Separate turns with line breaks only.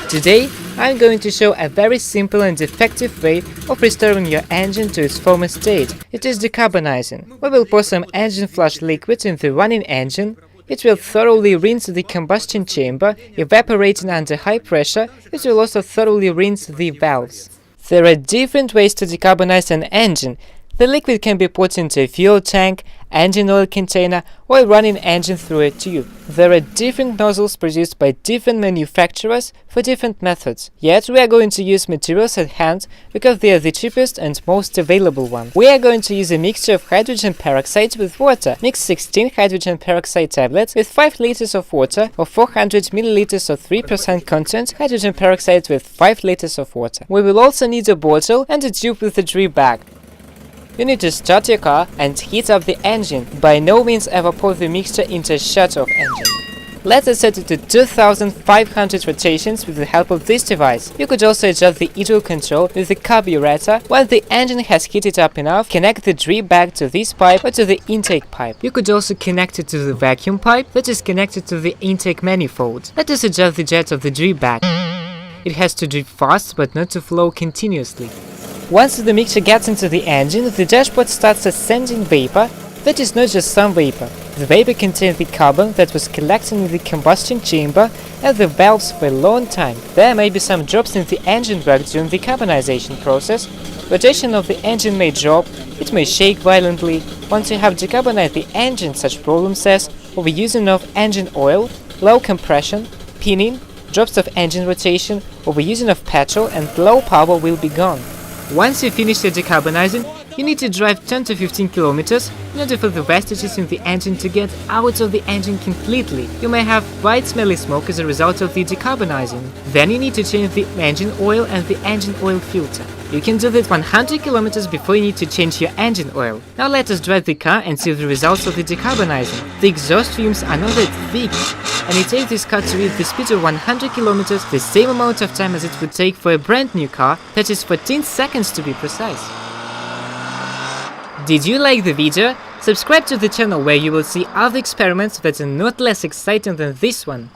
Today, I'm going to show a very simple and effective way of restoring your engine to its former state. It is decarbonizing. We will pour some engine flush liquid in the running engine. It will thoroughly rinse the combustion chamber, evaporating under high pressure. It will also thoroughly rinse the valves. There are different ways to decarbonize an engine. The liquid can be put into a fuel tank, engine oil container, or a running engine through a tube. There are different nozzles produced by different manufacturers for different methods. Yet we are going to use materials at hand because they are the cheapest and most available one. We are going to use a mixture of hydrogen peroxide with water. Mix 16 hydrogen peroxide tablets with 5 liters of water or 400 milliliters of 3% content hydrogen peroxide with 5 liters of water. We will also need a bottle and a tube with a drip bag. You need to start your car and heat up the engine. By no means ever pour the mixture into a shut-off engine. Let us set it to 2500 rotations with the help of this device. You could also adjust the idle control with the carburetor. When the engine has heated up enough, connect the drip bag to this pipe or to the intake pipe. You could also connect it to the vacuum pipe that is connected to the intake manifold. Let us adjust the jet of the drip bag. It has to drip fast but not to flow continuously. Once the mixture gets into the engine, the dashboard starts ascending vapor. That is not just some vapor. The vapor contains the carbon that was collected in the combustion chamber and the valves for a long time. There may be some drops in the engine work during the carbonization process. Rotation of the engine may drop, it may shake violently. Once you have decarbonized the engine, such problems as overusing of engine oil, low compression, pinning, drops of engine rotation, overusing of petrol, and low power will be gone. Once you finish your decarbonizing, you need to drive 10 to 15 kilometers in order for the wastages in the engine to get out of the engine completely. You may have white smelly smoke as a result of the decarbonizing. Then you need to change the engine oil and the engine oil filter. You can do that 100 kilometers before you need to change your engine oil. Now let us drive the car and see the results of the decarbonizing. The exhaust fumes are not that thick, and it takes this car to reach the speed of 100 kilometers, the same amount of time as it would take for a brand new car, that is 14 seconds to be precise. Did you like the video? Subscribe to the channel where you will see other experiments that are not less exciting than this one.